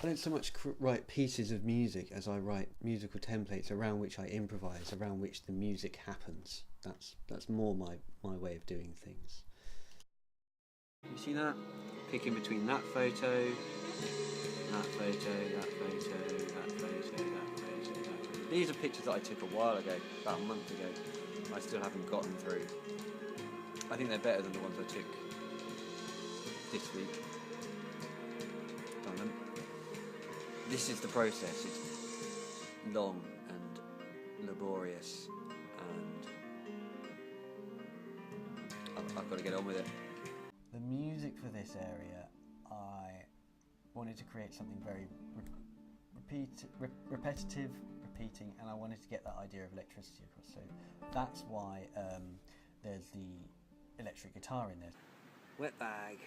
I don't so much write pieces of music as I write musical templates around which I improvise, around which the music happens. That's more my way of doing things. You see that? Picking between that photo, that photo, that photo, that photo, that photo, that photo. These are pictures that I took a while ago, about a month ago. I still haven't gotten through. I think they're better than the ones I took this week. Done them. This is the process. It's long and laborious, and I've got to get on with it. The music for this area, I wanted to create something very repetitive, repeating, and I wanted to get that idea of electricity across. So that's why there's the electric guitar in there. Wet bag.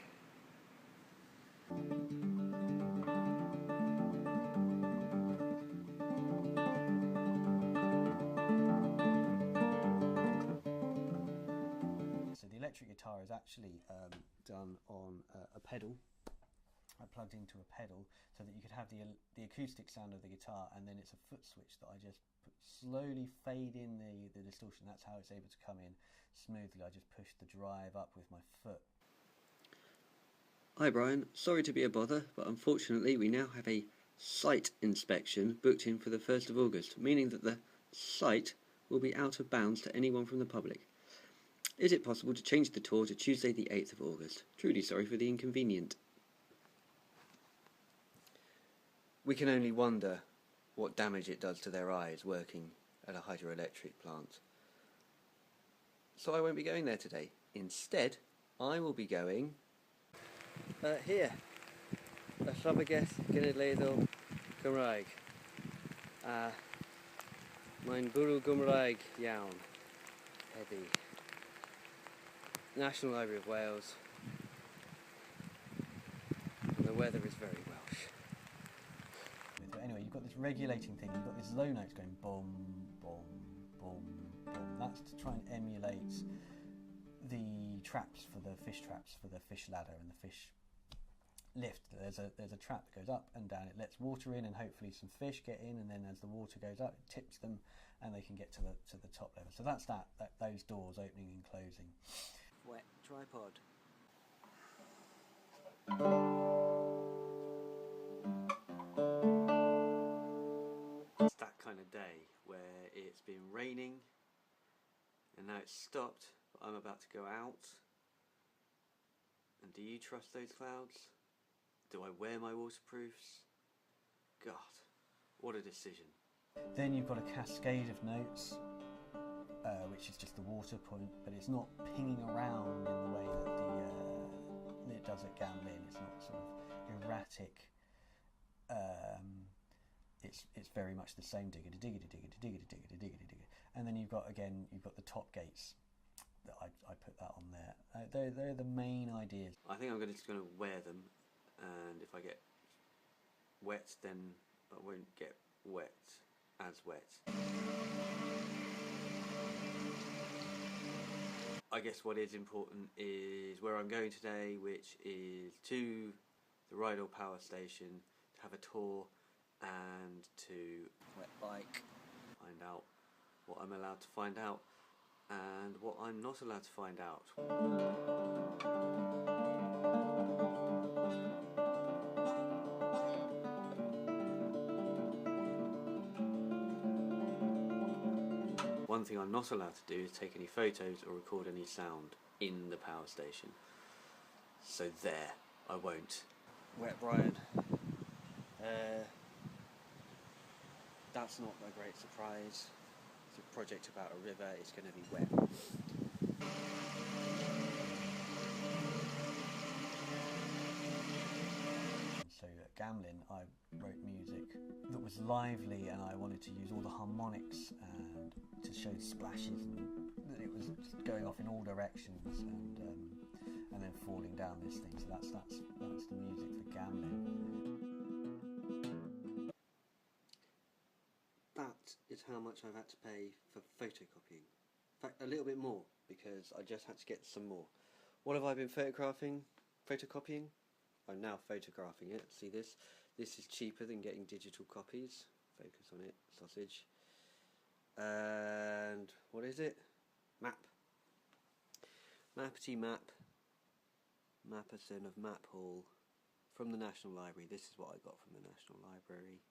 So the electric guitar is actually done on a pedal. I plugged into a pedal so that you could have the acoustic sound of the guitar, and then it's a foot switch that I just slowly fade in the distortion. That's how it's able to come in smoothly. I just push the drive up with my foot. Hi Brian, sorry to be a bother, but unfortunately we now have a site inspection booked in for the 1st of August, meaning that the site will be out of bounds to anyone from the public. Is it possible to change the tour to Tuesday the 8th of August? Truly sorry for the inconvenience. We can only wonder what damage it does to their eyes working at a hydroelectric plant. So I won't be going there today. Instead, I will be going here. Y Llyfrgell Genedlaethol Gymraeg. Mae'n bwrw Gymraeg iawn heddi. National Library of Wales. And the weather is very Welsh. Anyway, you've got this regulating thing, you've got this low notes going boom, boom, boom, boom. That's to try and emulate the traps for the fish ladder and the fish lift. There's a trap that goes up and down. It lets water in and hopefully some fish get in, and then as the water goes up, it tips them and they can get to the top level. So that's those doors opening and closing. Wet tripod. It's that kind of day where it's been raining and now it's stopped, but I'm about to go out. And do you trust those clouds? Do I wear my waterproofs? God, what a decision. Then you've got a cascade of notes, which is just the water point, but it's not pinging around in the way that it does at Gamlin. It's not sort of erratic. It's very much the same diggity diggity diggity diggity diggity diggity diggity. And then you've got the top gates. That I put that on there. They're the main ideas. I think I'm just going to wear them, and if I get wet, then I won't get wet as wet. I guess what is important is where I'm going today, which is to the Rydal Power Station to have a tour and to wet bike, find out what I'm allowed to find out and what I'm not allowed to find out. One thing I'm not allowed to do is take any photos or record any sound in the power station. So there, I won't. Wet Brian. That's not a great surprise. It's a project about a river, it's going to be wet. So at Gamlin I wrote music that was lively, and I wanted to use all the harmonics and to show splashes, and that it was just going off in all directions and then falling down this thing. So that's the music for Gamlin. That is how much I've had to pay for photocopying. In fact, a little bit more, because I just had to get some more. What have I been photocopying? I'm now photographing it. See this? This is cheaper than getting digital copies. Focus on it, sausage. And what is it? Map. Mappity Map. Mapperson of Map Hall from the National Library. This is what I got from the National Library.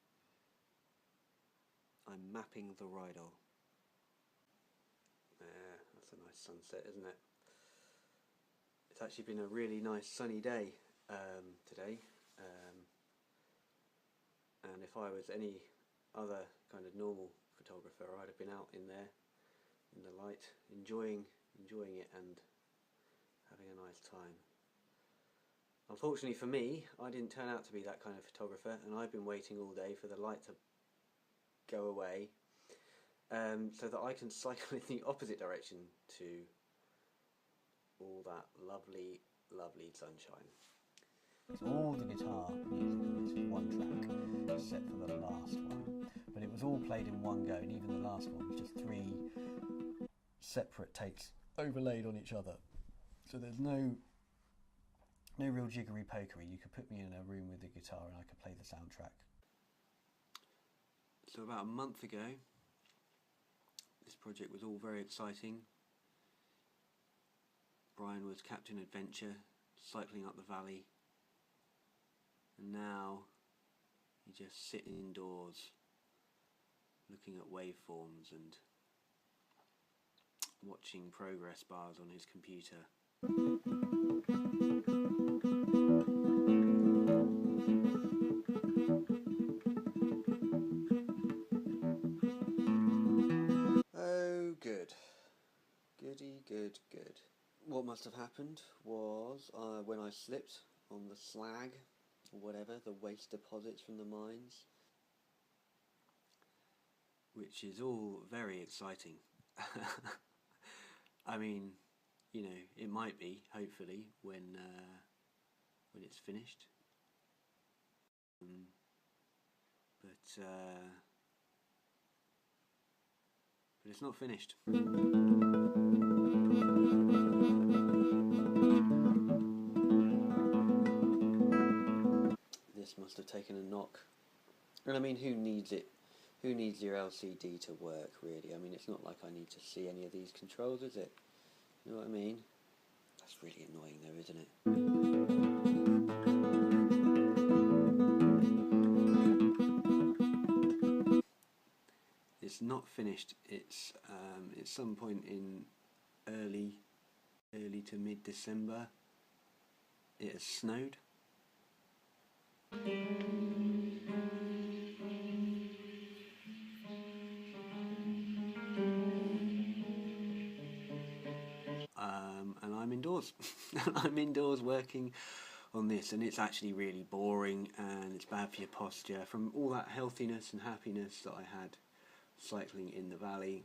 I'm mapping the Rydal. That's a nice sunset, isn't it? It's actually been a really nice sunny day today. And if I was any other kind of normal photographer, I'd have been out in there in the light, enjoying it and having a nice time. Unfortunately for me, I didn't turn out to be that kind of photographer, and I've been waiting all day for the light to go away so that I can cycle in the opposite direction to all that lovely, lovely sunshine. So all the guitar music on this one track, except for the last one. But it was all played in one go, and even the last one was just 3 separate takes overlaid on each other. So there's no real jiggery pokery. You could put me in a room with a guitar and I could play the soundtrack. So about a month ago, this project was all very exciting. Brian was Captain Adventure, cycling up the valley. And now he's just sitting indoors, looking at waveforms and watching progress bars on his computer. Oh, good. Goody, good. What must have happened was when I slipped on the slag, or whatever, the waste deposits from the mines, which is all very exciting. I mean, you know, it might be, hopefully, when it's finished. But it's not finished. This must have taken a knock. And I mean, who needs it? Who needs your LCD to work, really? I mean, it's not like I need to see any of these controls, is it? You know what I mean? That's really annoying though, isn't it? It's not finished. It's at some point in early to mid-December. It has snowed. And I'm indoors. I'm indoors working on this, and it's actually really boring, and it's bad for your posture. From all that healthiness and happiness that I had cycling in the valley,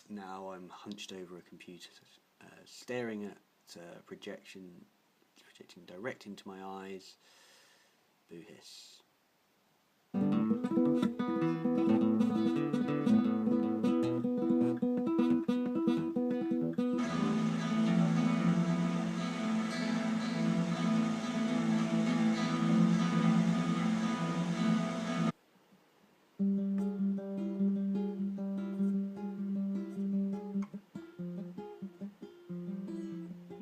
now I'm hunched over a computer, staring at projecting direct into my eyes. Boo hiss.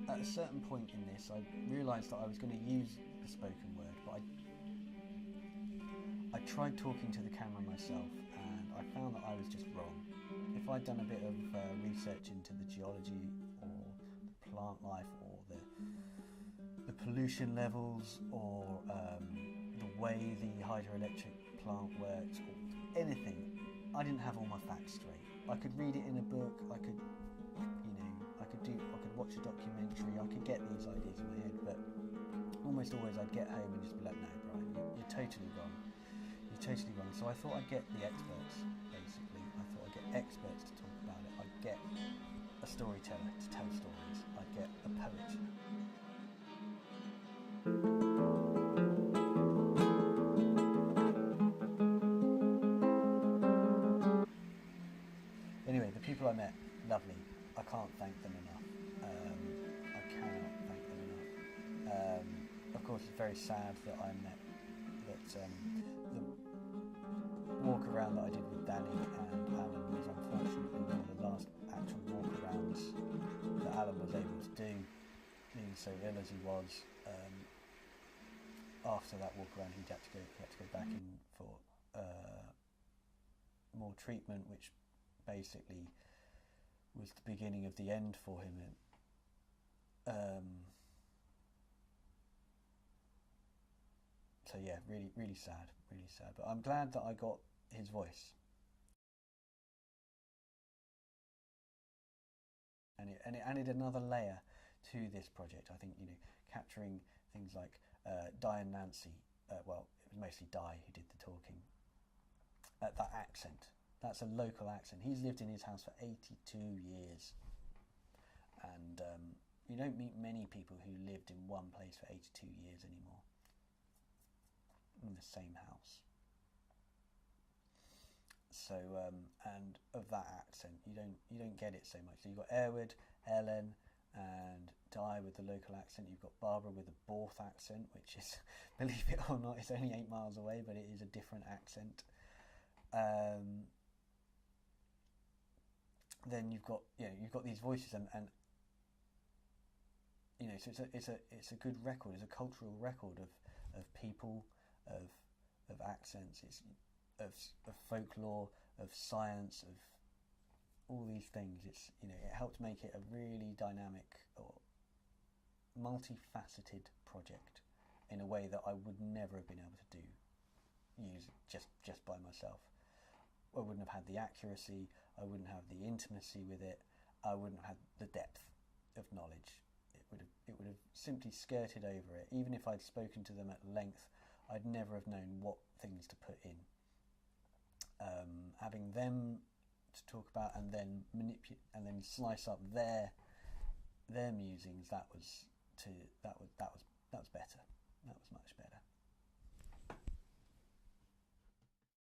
At a certain point in this, I realised that I was going to use the spoken word, but I tried talking to the camera myself, and I found that I was just wrong. If I'd done a bit of research into the geology or the plant life or the pollution levels or the way the hydroelectric plant works or anything, I didn't have all my facts straight. I could read it in a book, I could watch a documentary, I could get these ideas in my head, but almost always I'd get home and just be like, no, Brian, you're totally wrong. You're totally wrong. So I thought I'd get the experts, basically. I thought I'd get experts to talk about it. I'd get a storyteller to tell stories. I'd get a poet. Anyway, the people I met, lovely. I can't thank them enough. I cannot thank them enough. Of course, it's very sad that the walk around that I did with Danny and Alan was unfortunately one of the last actual walk arounds that Alan was able to do, being so ill as he was. After that walk around, he had to go back in for more treatment, which basically was the beginning of the end for him. So yeah, really sad. But I'm glad that I got his voice, and it added another layer to this project. I think, capturing things like Di and Nancy. Well, it was mostly Di who did the talking. That accent. That's a local accent. He's lived in his house for 82 years. And you don't meet many people who lived in one place for 82 years anymore. In the same house. So, and of that accent, you don't get it so much. So you've got Airwood, Ellen, and Di with the local accent. You've got Barbara with the Borth accent, which is, believe it or not, it's only 8 miles away, but it is a different accent. Then you've got these voices, and so it's a good record. It's a cultural record of people, of accents, it's of folklore, of science, of all these things. It's it helped make it a really dynamic or multifaceted project in a way that I would never have been able to use just by myself. I wouldn't have had the accuracy, I wouldn't have the intimacy with it, I wouldn't have had the depth of knowledge. It would have simply skirted over it. Even if I'd spoken to them at length, I'd never have known what things to put in. Having them to talk about and then manipulate and then slice up their musings, that was better.